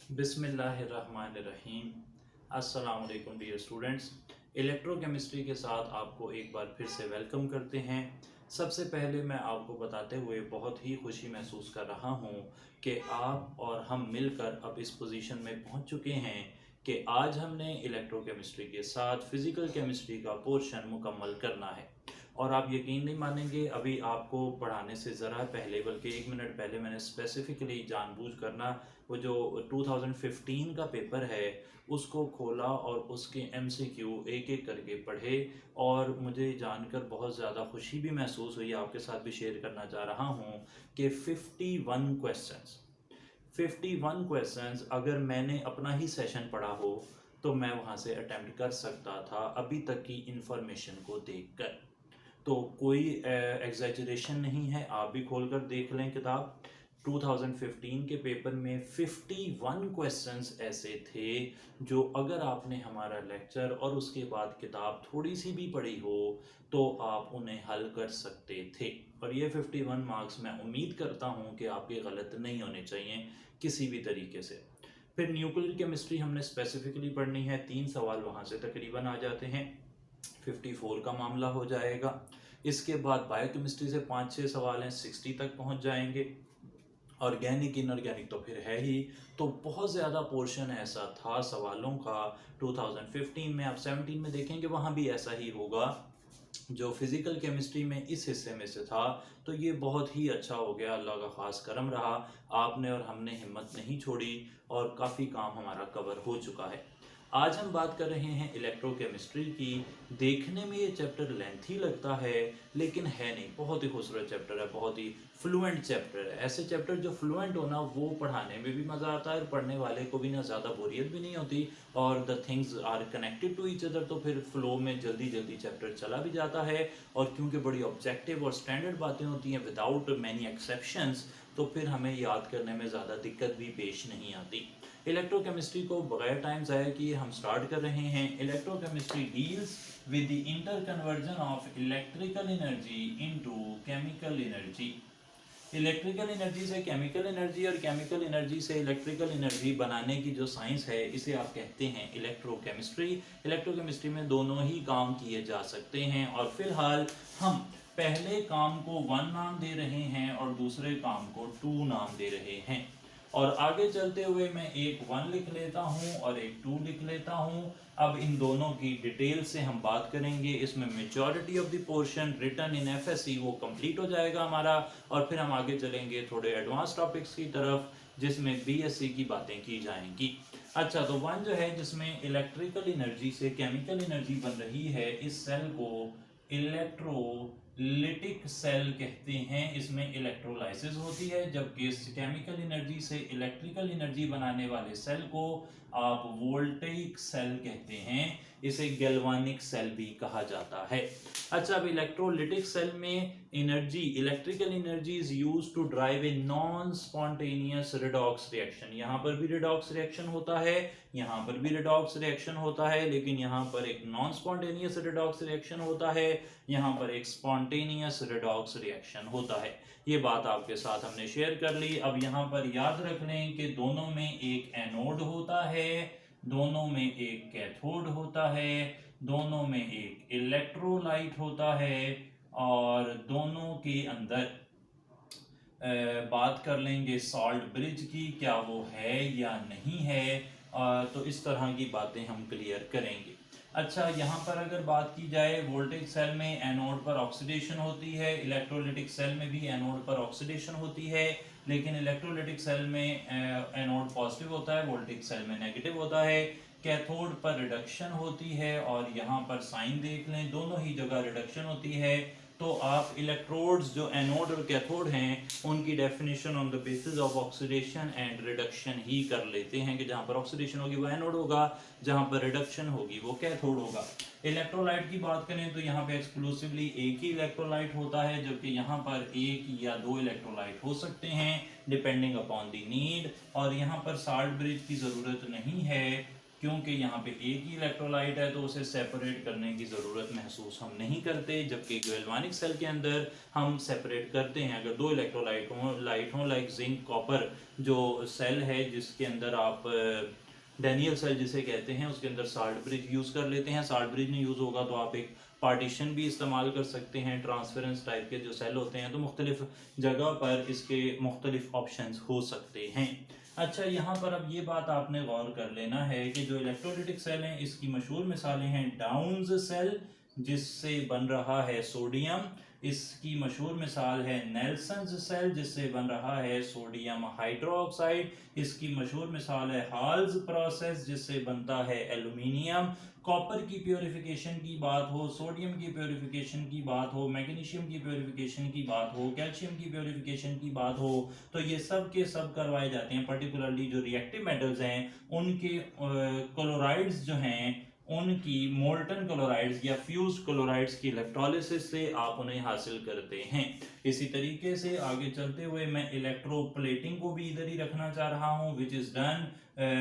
बिस्मिल्लाहिर्रहमानिर्रहीम। अस्सलाम वालेकुम डियर स्टूडेंट्स। इलेक्ट्रोकेमिस्ट्री के साथ आपको एक बार फिर से वेलकम करते हैं। सबसे पहले मैं आपको बताते हुए बहुत ही खुशी महसूस कर रहा हूँ कि आप और हम मिलकर अब इस पोजीशन में पहुँच चुके हैं कि आज हमने इलेक्ट्रोकेमिस्ट्री के साथ फ़िज़िकल केमिस्ट्री का पोर्शन मुकम्मल करना है। और आप यकीन नहीं मानेंगे, अभी आपको पढ़ाने से ज़रा पहले, बल्कि 1 मिनट पहले, मैंने स्पेसिफ़िकली जानबूझ कर ना वो जो 2015 का पेपर है उसको खोला और उसके एमसीक्यू एक एक करके पढ़े। और मुझे जानकर बहुत ज़्यादा खुशी भी महसूस हुई, आपके साथ भी शेयर करना चाह रहा हूँ कि 51 क्वेश्चंस अगर मैंने अपना ही सेशन पढ़ा हो तो मैं वहाँ से अटेम्प्ट कर सकता था अभी तक की इन्फॉर्मेशन को देखकर। तो कोई एग्जैजरेशन नहीं है, आप भी खोलकर देख लें किताब। 2015 के पेपर में 51 क्वेश्चंस ऐसे थे जो अगर आपने हमारा लेक्चर और उसके बाद किताब थोड़ी सी भी पढ़ी हो तो आप उन्हें हल कर सकते थे। और ये 51 मार्क्स मैं उम्मीद करता हूँ कि आपके गलत नहीं होने चाहिए किसी भी तरीके से। फिर न्यूक्लियर केमिस्ट्री हमने स्पेसिफिकली पढ़नी है, 3 सवाल वहाँ से तकरीबन आ जाते हैं, 54 का मामला हो जाएगा। इसके बाद बायोकेमिस्ट्री से 5-6 सवाल हैं, 60 तक पहुंच जाएंगे। ऑर्गेनिक इनऑर्गेनिक तो फिर है ही। तो बहुत ज़्यादा पोर्शन ऐसा था सवालों का 2015 में। आप 17 में देखेंगे वहाँ भी ऐसा ही होगा जो फिज़िकल केमिस्ट्री में इस हिस्से में से था। तो ये बहुत ही अच्छा हो गया, अल्लाह का ख़ास करम रहा। आपने और हमने हिम्मत नहीं छोड़ी और काफ़ी काम हमारा कवर हो चुका है। आज हम बात कर रहे हैं इलेक्ट्रोकेमिस्ट्री की। देखने में ये चैप्टर लेंथी लगता है लेकिन है नहीं, बहुत ही खूबसूरत चैप्टर है, बहुत ही फ्लुएंट चैप्टर है। ऐसे चैप्टर जो फ्लुएंट होना वो पढ़ाने में भी मज़ा आता है और पढ़ने वाले को भी ना ज़्यादा बोरियत भी नहीं होती, और the things are connected to each other, तो फिर फ्लो में जल्दी जल्दी चैप्टर चला भी जाता है। और क्योंकि बड़ी ऑब्जेक्टिव और स्टैंडर्ड बातें होती हैं विदाउट मैनी एक्सेप्शंस, तो फिर हमें याद करने में ज़्यादा दिक्कत भी पेश नहीं आती। इलेक्ट्रोकेमिस्ट्री को बगैर टाइम ज़ाया किए हम स्टार्ट कर रहे हैं। Electrochemistry deals with the inter conversion of electrical energy into chemical energy. Electrical energy से केमिकल एनर्जी और केमिकल एनर्जी से इलेक्ट्रिकल एनर्जी बनाने की जो साइंस है इसे आप कहते हैं इलेक्ट्रोकेमिस्ट्री। इलेक्ट्रोकेमिस्ट्री में दोनों ही काम किए जा सकते हैं और फिलहाल हम पहले काम को 1 नाम दे रहे हैं और दूसरे काम को 2 नाम दे रहे हैं। और आगे चलते हुए मैं एक 1 लिख लेता हूँ और एक 2 लिख लेता हूँ। अब इन दोनों की डिटेल से हम बात करेंगे। इसमें majority of the portion written in FSC वो कंप्लीट हो जाएगा हमारा, और फिर हम आगे चलेंगे थोड़े एडवांस टॉपिक्स की तरफ जिसमें बीएससी की बातें की जाएंगी। अच्छा, तो 1 जो है जिसमें इलेक्ट्रिकल एनर्जी से केमिकल एनर्जी बन रही है, इस सेल को इलेक्ट्रोलिटिक सेल कहते हैं। इसमें इलेक्ट्रोलाइसिस होती है, जबकि इस केमिकल एनर्जी से इलेक्ट्रिकल एनर्जी बनाने वाले सेल को आप वोल्टेइक सेल कहते हैं। इसे गैल्वानिक सेल भी कहा जाता है। अच्छा, अब इलेक्ट्रोलिटिक सेल में energy, electrical energy is used to drive a non spontaneous redox reaction. यहाँ पर भी रिडॉक्स रिएक्शन होता है, यहाँ पर भी रिडॉक्स रिएक्शन होता है, लेकिन यहाँ पर एक नॉन स्पॉन्टेनियस रिडॉक्स रिएक्शन होता है, यहाँ पर एक स्पॉन्टेनियस रिडॉक्स रिएक्शन होता है। ये बात आपके साथ हमने शेयर कर ली। अब यहाँ पर याद रख लें कि दोनों में एक एनोड होता है, दोनों में एक कैथोड होता है, दोनों में एक इलेक्ट्रोलाइट होता है, और दोनों के अंदर बात कर लेंगे सॉल्ट ब्रिज की, क्या वो है या नहीं है। तो इस तरह की बातें हम क्लियर करेंगे। अच्छा, यहाँ पर अगर बात की जाए, वोल्टेज सेल में एनोड पर ऑक्सीडेशन होती है, इलेक्ट्रोलिटिक सेल में भी एनोड पर ऑक्सीडेशन होती है, लेकिन इलेक्ट्रोलिटिक सेल में एनोड पॉजिटिव होता है, वोल्टेज सेल में नेगेटिव होता है। कैथोड पर रिडक्शन होती है, और यहाँ पर साइन देख लें, दोनों ही जगह रिडक्शन होती है। तो आप इलेक्ट्रोड्स जो एनोड और कैथोड हैं उनकी definition on the basis of oxidation and reduction ही कर लेते हैं कि जहाँ पर ऑक्सीडेशन होगी वो एनोड होगा, जहाँ पर रिडक्शन होगी वो कैथोड होगा। इलेक्ट्रोलाइट की बात करें तो यहाँ पे एक्सक्लूसिवली एक ही इलेक्ट्रोलाइट होता है, जबकि यहाँ पर 1 या 2 इलेक्ट्रोलाइट हो सकते हैं डिपेंडिंग अपॉन द नीड। और यहाँ पर साल्ट ब्रिज की ज़रूरत नहीं है, क्योंकि यहाँ पे एक ही इलेक्ट्रोलाइट है तो उसे सेपरेट करने की ज़रूरत महसूस हम नहीं करते, जबकि गैल्वानिक सेल के अंदर हम सेपरेट करते हैं। अगर दो इलेक्ट्रोलाइट हों लाइक जिंक कॉपर, जो सेल है जिसके अंदर आप डैनियल सेल जिसे कहते हैं उसके अंदर साल्ट ब्रिज यूज़ कर लेते हैं। साल्ट ब्रिज नहीं यूज़ होगा तो आप एक पार्टीशन भी इस्तेमाल कर सकते हैं। ट्रांसफरेंस टाइप के जो सेल होते हैं तो मुख्तलिफ जगह पर इसके मुख्तलिफ ऑप्शंस हो सकते हैं। अच्छा, यहाँ पर अब ये बात आपने गौर कर लेना है कि जो इलेक्ट्रोलिटिक सेल हैं इसकी मशहूर मिसालें हैं डाउन्स सेल जिससे बन रहा है सोडियम, इसकी मशहूर मिसाल है नेल्सन्स सेल जिससे बन रहा है सोडियम हाइड्रोक्साइड, इसकी मशहूर मिसाल है हाल्स प्रोसेस जिससे बनता है एल्यूमिनियम। कॉपर की प्योरिफिकेशन की बात हो, सोडियम की प्योरिफिकेशन की बात हो, मैग्नीशियम की प्योरिफिकेशन की बात हो, कैल्शियम की प्योरिफिकेशन की बात हो, तो ये सब के सब करवाए जाते हैं। पर्टिकुलरली जो रिएक्टिव मेटल्स हैं उनके क्लोराइड्स जो हैं उनकी मोल्टन क्लोराइड्स या फ्यूज्ड क्लोराइड्स की इलेक्ट्रोलिसिस से आप उन्हें हासिल करते हैं। इसी तरीके से आगे चलते हुए मैं इलेक्ट्रोप्लेटिंग को भी इधर ही रखना चाह रहा हूँ, which is done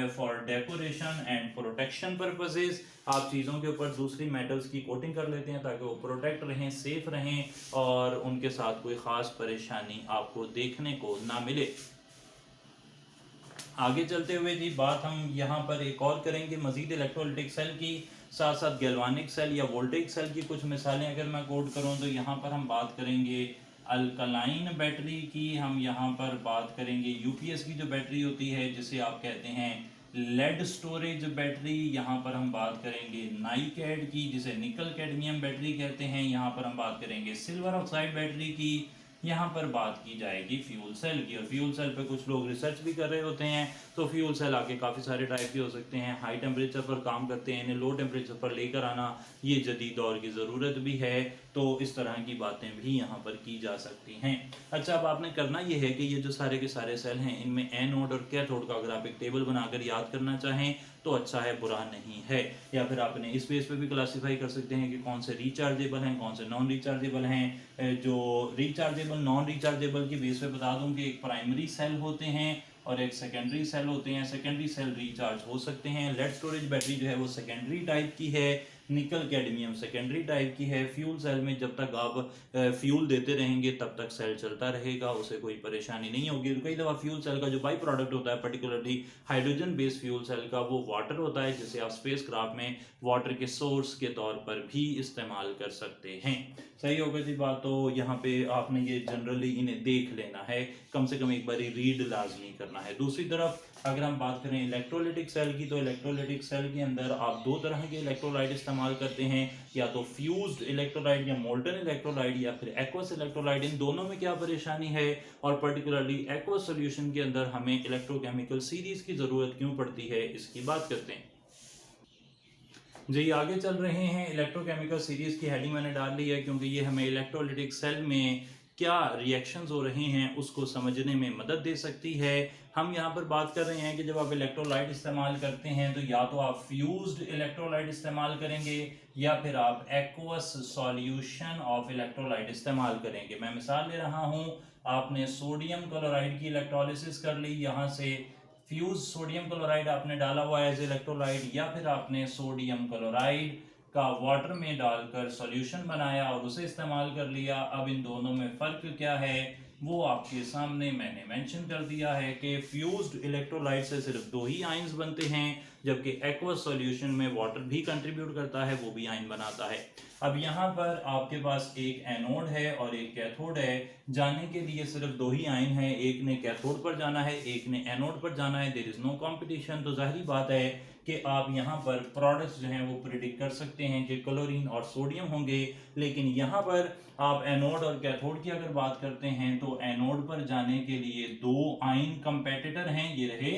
for decoration and protection purposes. आप चीज़ों के ऊपर दूसरी मेटल्स की कोटिंग कर लेते हैं ताकि वो प्रोटेक्ट रहें, सेफ रहें और उनके साथ कोई ख़ास परेशानी आपको देखने को ना मिले। आगे चलते हुए जी बात हम यहाँ पर एक और करेंगे मजीद इलेक्ट्रोलिटिक सेल की, साथ साथ गैल्वानिक सेल या वोल्टेइक सेल की कुछ मिसालें अगर मैं कोट करूँ तो यहाँ पर हम बात करेंगे अल्कलाइन बैटरी की, हम यहाँ पर बात करेंगे यूपीएस की जो बैटरी होती है जिसे आप कहते हैं लेड स्टोरेज बैटरी, यहाँ पर हम बात करेंगे नाइकैड की जिसे निकल कैडमियम बैटरी कहते हैं, यहाँ पर हम बात करेंगे सिल्वर ऑक्साइड बैटरी की, यहाँ पर बात की जाएगी फ्यूल सेल की। और फ्यूल सेल पे कुछ लोग रिसर्च भी कर रहे होते हैं, तो फ्यूल सेल आके काफ़ी सारे टाइप के हो सकते हैं। हाई टेम्परेचर पर काम करते हैं, इन्हें लो टेम्परेचर पर लेकर आना ये जदीद दौर की ज़रूरत भी है, तो इस तरह की बातें भी यहाँ पर की जा सकती हैं। अच्छा, अब आपने करना ये है कि ये जो सारे के सारे सेल हैं इनमें एनोड और कैथोड का अगर आप एक टेबल बनाकर याद करना चाहें तो अच्छा है, बुरा नहीं है। या फिर आपने इस बेस पे भी क्लासीफाई कर सकते हैं कि कौन से रिचार्जेबल हैं, कौन से नॉन रिचार्जेबल हैं। जो रिचार्जेबल नॉन रिचार्जेबल की बेस पे बता दूं कि एक प्राइमरी सेल होते हैं और एक सेकेंडरी सेल होते हैं। सेकेंडरी सेल रिचार्ज हो सकते हैं। लेड स्टोरेज बैटरी जो है वो सेकेंडरी टाइप की है, निकल कैडमियम सेकेंडरी टाइप की है। फ्यूल सेल में जब तक आप फ्यूल देते रहेंगे तब तक सेल चलता रहेगा, उसे कोई परेशानी नहीं होगी। कई दफ़ा फ्यूल सेल का जो बाई प्रोडक्ट होता है particularly hydrogen based fuel cell का, वो वाटर होता है जिसे आप स्पेस क्राफ्ट में वाटर के सोर्स के तौर पर भी इस्तेमाल कर सकते हैं। सही होगा जी बात। तो यहाँ पे आपने ये जनरली इन्हें देख लेना है, कम से कम एक बार रीड लाजमी करना है। दूसरी तरफ अगर हम बात करें इलेक्ट्रोलिटिक सेल की, तो इलेक्ट्रोलिटिक सेल के अंदर आप दो तरह के इलेक्ट्रोलाइट इस्तेमाल करते हैं, या तो फ्यूज्ड इलेक्ट्रोलाइट या मोल्टन इलेक्ट्रोलाइट या फिर एक्वस इलेक्ट्रोलाइट। इन दोनों में क्या परेशानी है और पर्टिकुलरली एक्वस सॉल्यूशन के अंदर हमें इलेक्ट्रोकेमिकल सीरीज की ज़रूरत क्यों पड़ती है, इसकी बात करते हैं जी। आगे चल रहे हैं, इलेक्ट्रोकेमिकल सीरीज की हेडिंग मैंने डाल ली है क्योंकि ये हमें इलेक्ट्रोलिटिक सेल में क्या रिएक्शंस हो रहे हैं उसको समझने में मदद दे सकती है। हम यहाँ पर बात कर रहे हैं कि जब आप इलेक्ट्रोलाइट इस्तेमाल करते हैं तो या तो आप फ्यूज्ड इलेक्ट्रोलाइट इस्तेमाल करेंगे या फिर आप एक्वस सॉल्यूशन ऑफ इलेक्ट्रोलाइट इस्तेमाल करेंगे। मैं मिसाल ले रहा हूँ, आपने सोडियम क्लोराइड की इलेक्ट्रोलिसिस कर ली, यहाँ से फ्यूज सोडियम क्लोराइड आपने डाला हुआ एज इलेक्ट्रोलाइट, या फिर आपने सोडियम क्लोराइड का वाटर में डालकर सॉल्यूशन बनाया और उसे इस्तेमाल कर लिया। अब इन दोनों में फ़र्क क्या है वो आपके सामने मैंने मेंशन कर दिया है कि फ्यूज्ड इलेक्ट्रोलाइट से सिर्फ दो ही आयंस बनते हैं, जबकि एक्वस सॉल्यूशन में वाटर भी कंट्रीब्यूट करता है, वो भी आयन बनाता है। अब यहाँ पर आपके पास एक एनोड है और एक कैथोड है, जाने के लिए सिर्फ दो ही आयन है, एक ने कैथोड पर जाना है, एक ने एनोड पर जाना है। There is no competition. तो जाहिर बात है कि आप यहाँ पर प्रोडक्ट्स जो हैं वो प्रिडिक्ट कर सकते हैं कि क्लोरीन और सोडियम होंगे। लेकिन यहाँ पर आप एनोड और कैथोड की अगर बात करते हैं तो एनोड पर जाने के लिए दो आयन कंपेटिटर हैं, ये रहे,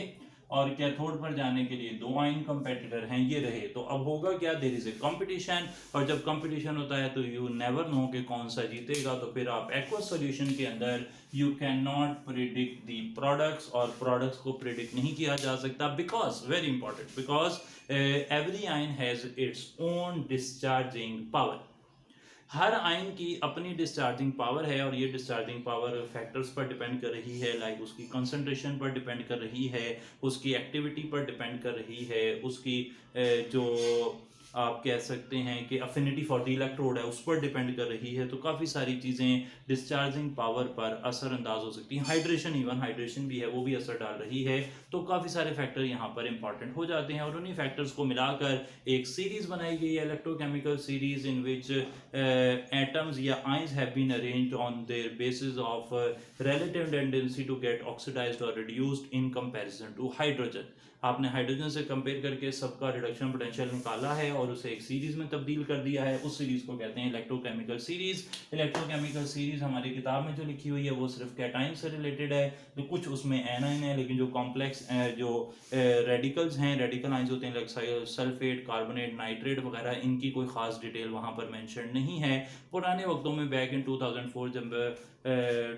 और कैथोड पर जाने के लिए दो आयन कंपेटिटर हैं, ये रहे। तो अब होगा क्या, देयर इज ए कंपटीशन, और जब कंपटीशन होता है तो यू नेवर नो कि कौन सा जीतेगा। तो फिर आप एक्वस सॉल्यूशन के अंदर you can not predict the products, और प्रोडक्ट्स को प्रिडिक्ट नहीं किया जा सकता because very important, because every ion has its own discharging power. Her ion की अपनी डिस्चार्जिंग पावर है और ये डिस्चार्जिंग पावर फैक्टर्स पर डिपेंड कर रही है, लाइक उसकी कंसंट्रेशन पर डिपेंड कर रही है, उसकी एक्टिविटी पर डिपेंड कर रही है, उसकी जो आप कह सकते हैं कि अफिनिटी फॉर द इलेक्ट्रोड है उस पर डिपेंड कर रही है। तो काफ़ी सारी चीज़ें डिस्चार्जिंग पावर पर असरअंदाज हो सकती हैं। हाइड्रेशन, इवन हाइड्रेशन भी है, वो भी असर डाल रही है। तो काफ़ी सारे फैक्टर यहाँ पर इंपॉर्टेंट हो जाते हैं और उन्हीं फैक्टर्स को मिलाकर एक सीरीज बनाई गई है, electrochemical series, in which atoms या ions have been arranged on their basis of relative tendency to get oxidized or reduced in comparison to hydrogen। आपने हाइड्रोजन से कंपेयर करके सबका रिडक्शन पोटेंशियल निकाला है और उसे एक सीरीज में तब्दील कर दिया है। उस सीरीज को कहते हैं इलेक्ट्रोकेमिकल सीरीज। इलेक्ट्रोकेमिकल सीरीज हमारी किताब में जो लिखी हुई है वो सिर्फ कैटाइन से रिलेटेड है, तो कुछ उसमें एनाइन है, लेकिन जो कॉम्प्लेक्स जो रेडिकल्स हैं, रेडिकल आइंस होते हैं लाइक सल्फेट, कार्बोनेट, नाइट्रेट वगैरह, इनकी कोई खास डिटेल वहाँ पर मेंशन नहीं है। पुराने वक्तों में बैक इन 2004 जब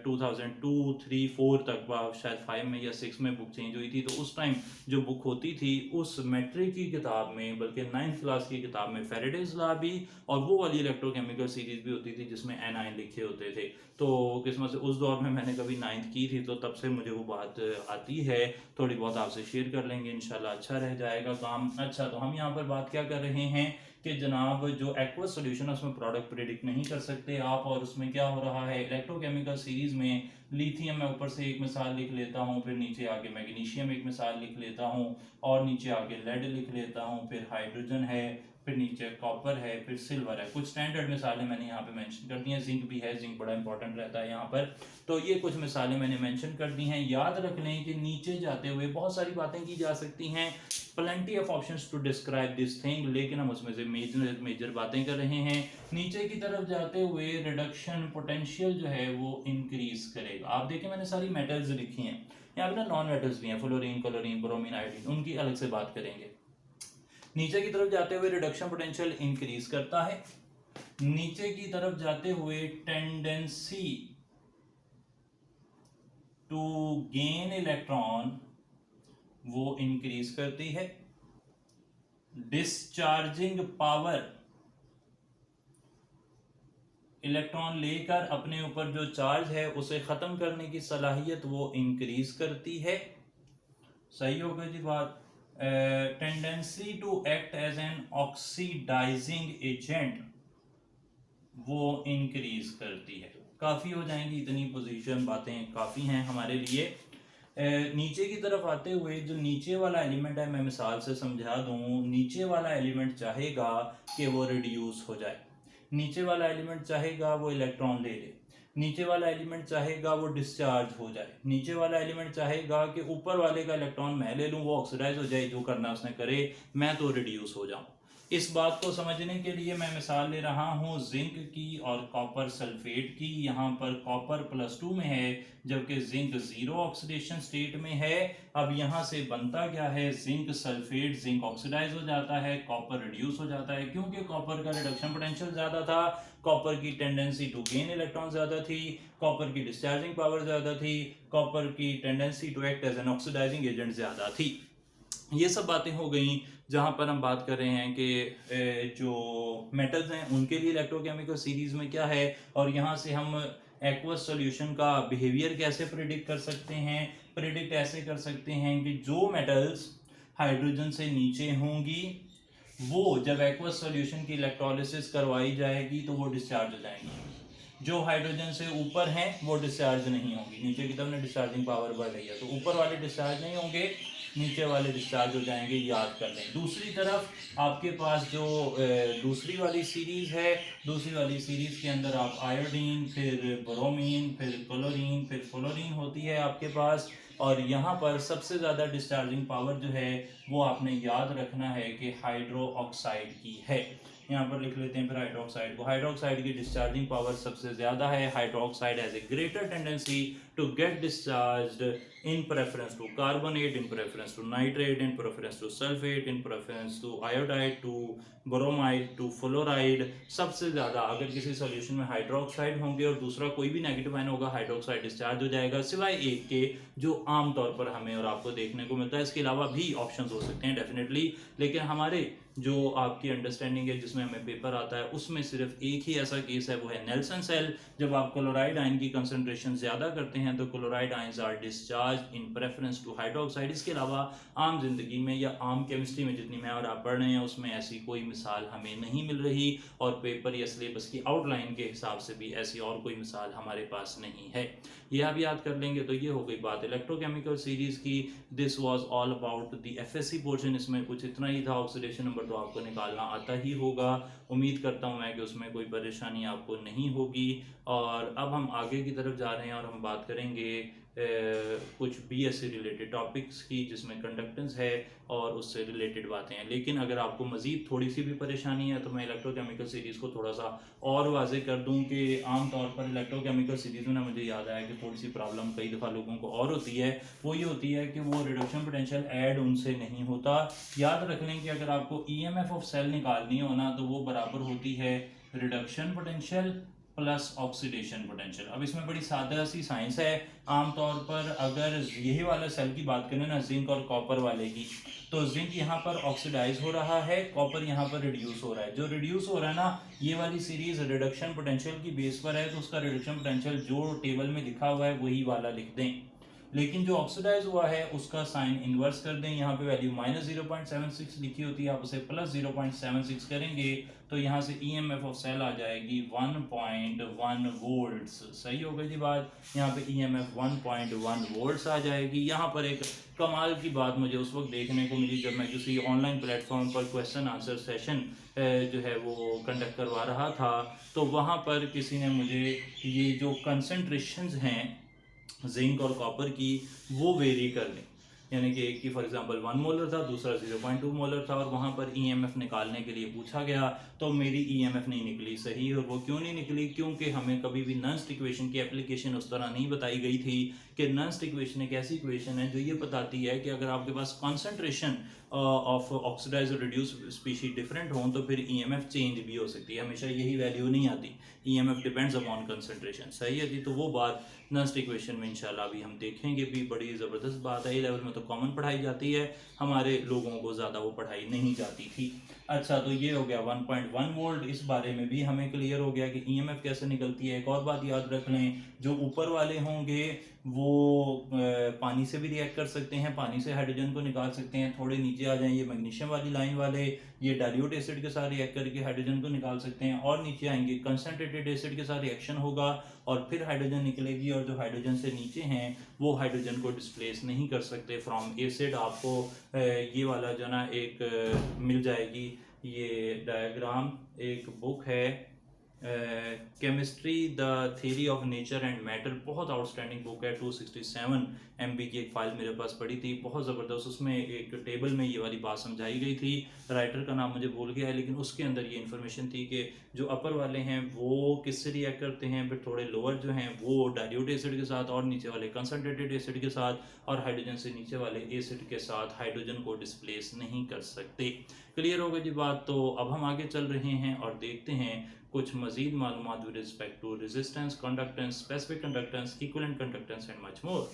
2002, 3, 4 तक शायद 5 में या 6 में बुक चेंज हुई थी, तो उस टाइम जो बुक होती थी उस मैट्रिक की किताब में, बल्कि 9th क्लास की किताब में फेरेडेज लॉ भी और वो वाली इलेक्ट्रोकेमिकल सीरीज भी होती थी जिसमें एनाइन लिखे होते थे। तो किस्मत से उस दौर में मैंने कभी 9th की थी, तो तब से मुझे वो बात आती है, थोड़ी बहुत आपसे शेयर कर लेंगे, इंशाल्लाह अच्छा रह जाएगा काम। अच्छा, तो हम यहाँ पर बात क्या कर रहे हैं कि जनाब जो एक्वस सॉल्यूशन है उसमें प्रोडक्ट प्रिडिक्ट नहीं कर सकते आप, और उसमें क्या हो रहा है इलेक्ट्रोकेमिकल सीरीज में लिथियम, मैं ऊपर से एक मिसाल लिख लेता हूँ, फिर नीचे आगे मैग्नीशियम एक मिसाल लिख लेता हूँ, और नीचे आगे लेड लिख लेता हूँ, फिर हाइड्रोजन है, फिर नीचे कॉपर है, फिर सिल्वर है। कुछ स्टैंडर्ड मिसालें मैंने यहाँ पे मेंशन कर दी हैं, जिंक भी है, जिंक बड़ा इंपॉर्टेंट रहता है यहाँ पर। तो ये कुछ मिसालें मैंने मेंशन कर दी हैं। याद रख लें कि नीचे जाते हुए बहुत सारी बातें की जा सकती हैं, plenty of options to describe this thing, लेकिन हम उसमें से मेजर बातें कर रहे हैं। नीचे की तरफ जाते हुए रिडक्शन पोटेंशियल जो है वो इंक्रीज करेगा। आप देखें मैंने सारी मेटल्स लिखी हैं, यहाँ पे ना नॉन मेटल्स भी हैं, फ्लोरीन, क्लोरीन, ब्रोमीन, आयोडीन, उनकी अलग से बात करेंगे। नीचे की तरफ जाते हुए रिडक्शन पोटेंशियल इंक्रीज करता है, नीचे की तरफ जाते हुए टेंडेंसी टू गेन इलेक्ट्रॉन वो इंक्रीज करती है, डिस्चार्जिंग पावर, इलेक्ट्रॉन लेकर अपने ऊपर जो चार्ज है उसे खत्म करने की सलाहियत वो इंक्रीज करती है। सही हो गई जी बात। Tendency to act as an oxidizing agent वो इंक्रीज करती है। काफ़ी हो जाएंगी इतनी पोजीशन, बातें काफ़ी हैं हमारे लिए। नीचे की तरफ आते हुए जो नीचे वाला एलिमेंट है, मैं मिसाल से समझा दूं, नीचे वाला एलिमेंट चाहेगा कि वो रिड्यूस हो जाए, नीचे वाला एलिमेंट चाहेगा वो इलेक्ट्रॉन ले ले, नीचे वाला एलिमेंट चाहेगा वो डिस्चार्ज हो जाए, नीचे वाला एलिमेंट चाहेगा कि ऊपर वाले का इलेक्ट्रॉन मैं ले लूँ, वो ऑक्सीडाइज हो जाए, जो करना उसने करे, मैं तो रिड्यूस हो जाऊँ। इस बात को समझने के लिए मैं मिसाल ले रहा हूँ जिंक की और कॉपर सल्फेट की। यहाँ पर कॉपर +2 में है जबकि जिंक 0 ऑक्सीडेशन स्टेट में है। अब यहाँ से बनता क्या है, जिंक सल्फेट, जिंक ऑक्सीडाइज हो जाता है, कॉपर रिड्यूस हो जाता है, क्योंकि कॉपर का रिडक्शन पोटेंशियल ज़्यादा था, कॉपर की टेंडेंसी टू गेन इलेक्ट्रॉन ज़्यादा थी, कॉपर की डिस्चार्जिंग पावर ज़्यादा थी, कॉपर की tendency to act as an oxidizing agent ज़्यादा थी। ये सब बातें हो गई जहाँ पर हम बात कर रहे हैं कि जो मेटल्स हैं उनके लिए इलेक्ट्रोकेमिकल सीरीज में क्या है, और यहाँ से हम एक्वस सॉल्यूशन का बिहेवियर कैसे प्रिडिक्ट कर सकते हैं। प्रिडिक्ट ऐसे कर सकते हैं कि जो मेटल्स हाइड्रोजन से नीचे होंगी वो जब एक्वस सॉल्यूशन की इलेक्ट्रोलिसिस करवाई जाएगी तो वो डिस्चार्ज हो जाएंगी, जो हाइड्रोजन से ऊपर हैं वो डिस्चार्ज नहीं होंगी। नीचे की तरफ डिस्चार्जिंग पावर बढ़ रही है तो ऊपर वाले डिस्चार्ज नहीं होंगे, नीचे वाले डिस्चार्ज हो जाएंगे, याद कर लें। दूसरी तरफ आपके पास जो दूसरी वाली सीरीज़ है, दूसरी वाली सीरीज़ के अंदर आप आयोडीन, फिर ब्रोमीन, फिर क्लोरीन, फिर फ्लोरीन होती है आपके पास, और यहाँ पर सबसे ज़्यादा डिस्चार्जिंग पावर जो है वो आपने याद रखना है कि हाइड्रो ऑक्साइड की है। यहाँ पर लिख लेते हैं फिर हाइड्रोक्साइड को। हाइड्रोक्साइड की डिस्चार्जिंग पावर सबसे ज़्यादा है। Hydroxide has a greater tendency to get discharged in preference to carbonate, in preference to nitrate, in preference to sulfate, in preference to iodide, to bromide, to fluoride। सबसे ज़्यादा अगर किसी solution में hydroxide होंगे और दूसरा कोई भी नेगेटिव आयन होगा, हाइड्रोक्साइड डिस्चार्ज हो जाएगा, सिवाय एक के जो आम तौर पर हमें और आपको देखने को मिलता है। इसके अलावा भी ऑप्शंस हो सकते हैं डेफिनेटली, लेकिन हमारे जो आपकी अंडरस्टैंडिंग है जिसमें हमें पेपर आता है उसमें सिर्फ एक ही ऐसा केस है, वो है नेल्सन सेल। जब आप क्लोराइड आयन की कंसंट्रेशन ज़्यादा करते हैं तो chloride ions are discharge in preference to hydroxide. इसके अलावा आम जिंदगी में या आम केमिस्ट्री में जितनी मैं और आप पढ़ रहे हैं उसमें ऐसी कोई मिसाल हमें नहीं मिल रही, और पेपर या सिलेबस की आउटलाइन के हिसाब से भी ऐसी और कोई मिसाल हमारे पास नहीं है। ये आप याद कर लेंगे। तो ये हो गई बात इलेक्ट्रोकेमिकल सीरीज की। This was all about the FSc portion. इसमें कुछ इतना ही था। ऑक्सीडेशन नंबर तो आपको निकालना आता ही होगा, उम्मीद करता हूँ मैं कि उसमें कोई परेशानी आपको नहीं होगी। और अब हम आगे की तरफ जा रहे हैं और हम बात करेंगे कुछ बीएससी रिलेटेड टॉपिक्स की, जिसमें कंडक्टेंस है और उससे रिलेटेड बातें हैं। लेकिन अगर आपको मज़ीद थोड़ी सी भी परेशानी है तो मैं इलेक्ट्रोकेमिकल सीरीज़ को थोड़ा सा और वाजे कर दूं कि आम तौर पर इलेक्ट्रोकेमिकल सीरीज़ में ना मुझे याद आया कि थोड़ी सी प्रॉब्लम कई दफ़ा लोगों को और होती है। वो ये होती है कि वो रिडक्शन पोटेंशियल ऐड उनसे नहीं होता। याद रख लें कि अगर आपको ईएमएफ ऑफ सेल निकालनी हो ना तो वो बराबर होती है reduction potential plus oxidation potential. अब इसमें बड़ी सादा सी साइंस है। आमतौर पर अगर यही वाला सेल की बात करें ना, जिंक और कॉपर वाले की, तो जिंक यहाँ पर ऑक्सीडाइज हो रहा है, कॉपर यहाँ पर रिड्यूस हो रहा है। जो रिड्यूस हो रहा है ना, ये वाली सीरीज रिडक्शन पोटेंशियल की बेस पर है, तो उसका रिडक्शन पोटेंशियल जो टेबल में लिखा हुआ है वही वाला लिख दें। लेकिन जो ऑक्सीडाइज हुआ है उसका साइन इन्वर्स कर दें। यहाँ पे वैल्यू -0.76 लिखी होती है, आप उसे +0.76 करेंगे तो यहाँ से ईएमएफ ऑफ सेल आ जाएगी 1.1 वोल्ट्स। सही हो गई जी बात। यहाँ पे ईएमएफ 1.1 वोल्ट्स आ जाएगी। यहाँ पर एक कमाल की बात मुझे उस वक्त देखने को मिली जब मैं किसी ऑनलाइन प्लेटफॉर्म पर क्वेश्चन आंसर सेशन जो है वो कंडक्ट करवा रहा था, तो वहाँ पर किसी ने मुझे ये जो कंसंट्रेशंस हैं जिंक और कॉपर की वो वेरी कर लें। यानी कि एक की फॉर एग्जांपल 1 मोलर था, दूसरा 0.2 मोलर था, और वहाँ पर ईएमएफ निकालने के लिए पूछा गया तो मेरी ईएमएफ नहीं निकली सही। और वो क्यों नहीं निकली? क्योंकि हमें कभी भी नॉन इक्वेशन की एप्लीकेशन उस तरह नहीं बताई गई थी कि नॉन इक्वेशन एक ऐसी इक्वेशन है जो ये बताती है कि अगर आपके पास कॉन्सेंट्रेशन ऑफ ऑक्सीडाइज और रिड्यूस स्पीशीज डिफरेंट हों तो फिर ईएमएफ चेंज भी हो सकती है। हमेशा यही वैल्यू नहीं आती। EMF depends upon concentration. सही है जी। तो वो बात नेक्स्ट इक्वेशन में इंशाल्लाह अभी हम देखेंगे भी। बड़ी ज़बरदस्त बात है। ए लेवल में तो कॉमन पढ़ाई जाती है, हमारे लोगों को ज़्यादा वो पढ़ाई नहीं जाती थी। अच्छा, तो ये हो गया 1.1 वोल्ट। इस बारे में भी हमें क्लियर हो गया कि ईएमएफ कैसे निकलती है। एक और बात याद रख लें, जो ऊपर वाले होंगे वो पानी से भी रिएक्ट कर सकते हैं, पानी से हाइड्रोजन को निकाल सकते हैं। थोड़े नीचे आ जाएं, ये मैग्नीशियम वाली लाइन वाले, ये डाइल्यूट एसिड के साथ रिएक्ट करके हाइड्रोजन को निकाल सकते हैं। और नीचे आएंगे कंसंट्रेटेड एसिड के साथ रिएक्शन होगा और फिर हाइड्रोजन निकलेगी, और जो हाइड्रोजन से नीचे हैं वो हाइड्रोजन को डिस्प्लेस नहीं कर सकते फ्रॉम एसिड। आपको ये वाला जो ना एक मिल जाएगी, ये डायग्राम एक बुक है chemistry the theory of nature and matter, बहुत आउटस्टैंडिंग बुक है। 267 MB की एक फाइल मेरे पास पड़ी थी, बहुत ज़बरदस्त। उसमें एक टेबल में ये वाली बात समझाई गई थी। राइटर का नाम मुझे भूल गया है, लेकिन उसके अंदर ये इन्फॉर्मेशन थी कि जो अपर वाले हैं वो किससे रिएक्ट करते हैं, फिर थोड़े लोअर जो हैं वो डाइल्यूट एसिड के साथ, और नीचे वाले कंसनट्रेटेड एसिड के साथ, और हाइड्रोजन से नीचे वाले एसिड के साथ हाइड्रोजन को डिस्प्लेस नहीं कर सकते। क्लियर हो गई जी बात। तो अब हम आगे चल रहे हैं और देखते हैं कुछ मजीद मालूमात with respect to resistance, conductance, specific conductance, equivalent conductance and much more.